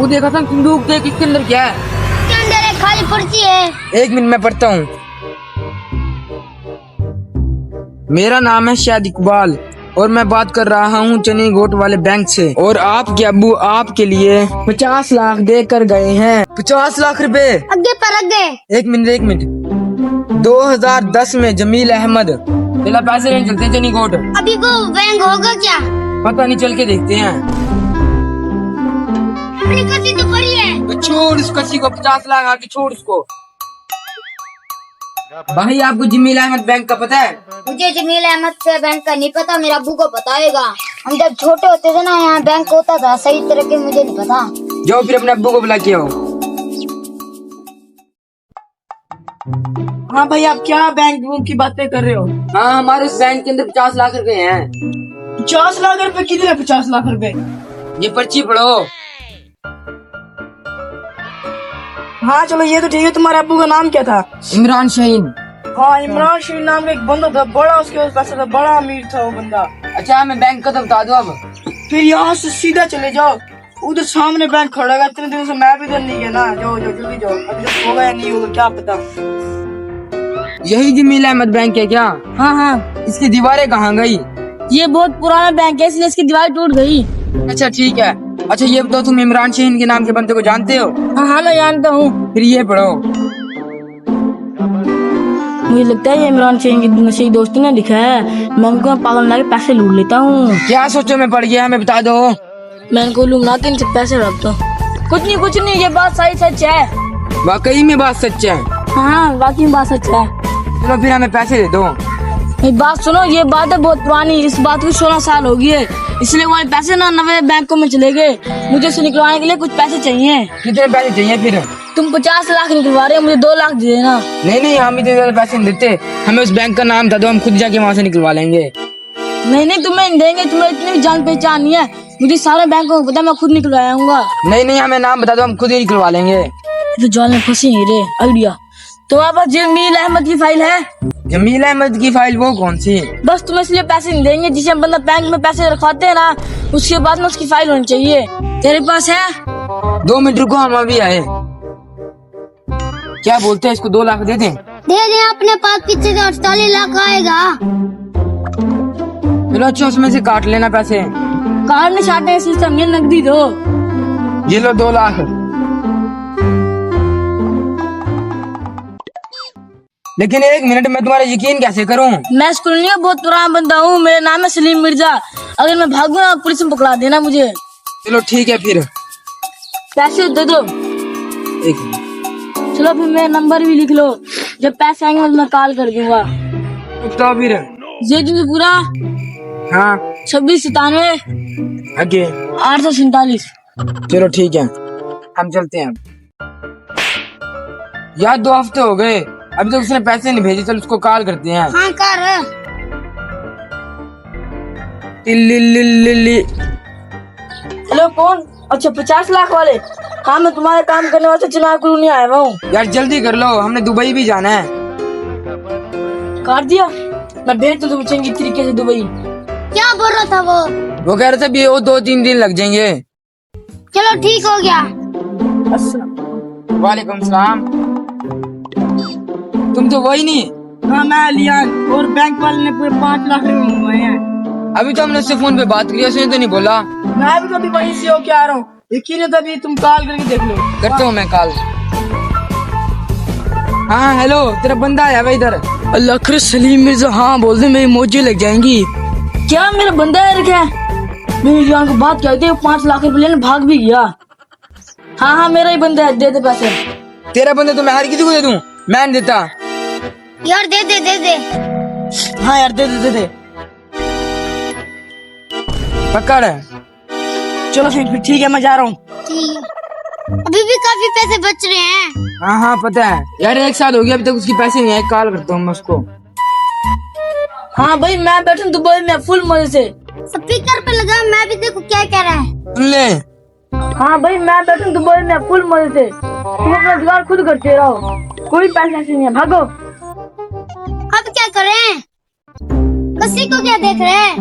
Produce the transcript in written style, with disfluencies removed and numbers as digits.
वो देखा था संदूक देख, इसके अंदर क्या है? इसके अंदर एक खाली पर्ची है। एक मिनट में पढ़ता हूँ। मेरा नाम है शायद इकबाल और मैं बात कर रहा हूँ चनी गोट वाले बैंक से, और आपके अब्बू आपके लिए 50 लाख दे कर गए हैं। 50 लाख रुपए? आगे पर आगे। एक मिनट। 2010 में जमील अहमद। चला पैसे लेने चलते हैं चनी गोट। अभी वो बैंक होगा क्या? पता नहीं, चल के देखते हैं। अपनी कसी तो पड़ी है। तो छोड़ इस कसी को, 50 लाख आके छोड़ उसको। भाई आपको जमील अहमद बैंक का पता है? मुझे जमील अहमद से बैंक का नहीं पता, मेरा अब्बू को बताएगा। हम जब छोटे होते थे ना, यहाँ बैंक होता था सही तरह के, मुझे नहीं पता। जाओ फिर अपने अब्बू को बुला के आओ। हाँ भाई, आप क्या बैंक की बातें कर रहे हो? हाँ, हमारे उस बैंक के अंदर 50 लाख रुपए हैं। 50 लाख रुपए? कितने 50 लाख रुपए? ये पर्ची पढ़ो। हाँ चलो, ये तो ठीक है। तुम्हारे अब्बू का नाम क्या था? इमरान शाहीन। हाँ, इमरान शाहीन नाम का एक बंदा था, बड़ा उसके पास पैसा था, बड़ा अमीर था वो बंदा। अच्छा, हमें बैंक का तो बता दो अब। फिर यहाँ से सीधा चले जाओ, उधर सामने बैंक खड़ा है। इतने दिन से मैं भी इधर नहीं गया ना। जाओ जाओ जल्दी जाओ, अभी तक होगा या नहीं होगा क्या पता। यही जमील अहमद बैंक है क्या? हाँ हाँ, इसकी दीवारें कहाँ गई? ये बहुत पुराना बैंक है, इसलिए इसकी दीवार टूट गई। अच्छा ठीक है। अच्छा ये बताओ, तुम इमरान शाहीन के नाम के बंदे को जानते हो? हाँ हाँ, मैं जानता हूँ। फिर ये पढ़ो। मुझे लगता है ये इमरान शाहीन की नशे दोस्ती ने लिखा है। मैं उनको पागल बना के पैसे लूट लेता हूँ। क्या सोचो में पड़ गया, हमें बता दो। मैं इनको लूट ना इनसे पैसे रखता हूँ। कुछ नहीं, ये बात सही सच है। वाकई में बात सच है? हाँ, वाकई में बात सच है। चलो फिर हमें पैसे दे दो। ये बात सुनो, ये बात है बहुत पुरानी, इस बात को 16 साल हो गई है, इसलिए वो पैसे ना नवे बैंकों में चले गए। मुझे इसे निकलवाने के लिए कुछ पैसे चाहिए। कितने पैसे चाहिए फिर? तुम 50 लाख निकलवा रहे हो, मुझे 2 लाख दे देना। नहीं, हम इतने ज्यादा पैसे नहीं देते। हमें उस बैंक का नाम बता दो, हम खुद जाके वहाँ से निकलवा लेंगे। नहीं, तुम्हें नहीं देंगे, तुम्हें इतनी भी जान पहचान नहीं है। मुझे सारे बैंकों को पता, मैं खुद निकलवाऊंगा। नहीं, हमें नाम बता दो, हम खुद ही निकलवा लेंगे। तो जाल में फंसी ही रे आइडिया। तुम्हारे पास जमील अहमद की फाइल है? जमील अहमद की फाइल? वो कौन सी? बस तुम्हें इसलिए पैसे नहीं देंगे, जिसे बंदा बैंक में पैसे रखवाते हैं ना, उसके बाद में उसकी फाइल होनी चाहिए। तेरे पास है? 2 मिनट रुको, हम अभी आए। क्या बोलते हैं, इसको 2 लाख दे दें? दे दे, अपने पास पीछे से 48 लाख आएगा। चलो अच्छा, उसमें से काट लेना पैसे। कार्ड में छाटने का सिस्टम, ये नकदी दो। ये लो 2 लाख। लेकिन 1 मिनट, मैं तुम्हारा यकीन कैसे करूं? मैं स्कूल नहीं, बहुत पुराना बंदा हूँ। मेरा नाम है सलीम मिर्जा। अगर मैं भागूं ना, पुलिस में पकड़ा देना मुझे। चलो ठीक है फिर। पैसे दे दो। 1 मिनट। चलो फिर मेरा नंबर भी लिख लो, जब पैसे आएंगे मैं कॉल कर दूंगा। तो फिर पूरा हाँ 2697 आगे 847। चलो ठीक है, हम चलते हैं। यार 2 हफ्ते हो गए, अभी तक उसने पैसे नहीं भेजे। चल उसको कॉल करते हैं। हाँ कर। लिली। हेलो, कौन? अच्छा 50 लाख वाले। हाँ, मैं तुम्हारे काम करने वाले चुनाव को नहीं आया हूँ। यार जल्दी कर लो, हमने दुबई भी जाना है। काट दिया? मैं भेज दूँ चंगी तरीके से दुबई। क्या बोल रहा था वो कह रहे थे भी वो 2-3 दिन लग जाएंगे। चलो ठीक हो गया। वालेकुम सलाम। तुम तो वही नहीं? हाँ, मैं अलियान, और बैंक वाले ने पूरे 5 लाख रुपए मंगवाए हैं। अभी तो हमने उससे फोन पे बात की, उसने तो नहीं बोला। मैं भी तो अभी वहीं से होके आ रहा हूँ, यकीन है तो अभी तुम कॉल करके देख लो। करता हूँ मैं कॉल। हाँ हेलो, तेरा बंदा आया भाई इधर। अल्लाह कर सलीम मिर्जा। हाँ बोल दे, मेरी मौजें लग जाएंगी। क्या मेरा बंदा है क्या? मेरी जान को बात कहते हैं, 5 लाख रुपए लेने भाग भी गया। हाँ, मेरा ही बंदा है, दे दे पैसे। तेरा बंदा तो मैं हर किसी को दे दूं, मैं नहीं देता। यार दे दे। हाँ यार, दे। पकड़। चलो फिर ठीक है, मैं जा रहा हूँ। ठीक है, अभी भी काफी पैसे बच रहे हैं। हाँ पता है यार, 1 साल हो गया अभी तक उसके पैसे नहीं आए। कॉल करता हूँ मैं उसको। हाँ भाई, मैं बैठा हूँ दुबई में फुल मजे से। स्पीकर पे लगा, मैं भी देखो क्या कह रहा है। सुन ले। हाँ भाई, मैं बैठा हूँ दुबई में फुल मजे से। तुम अपना जुगाड़ खुद करते रहो, कोई पैसे नहीं है, भागो। अब क्या करें? किसी को क्या देख रहे हैं?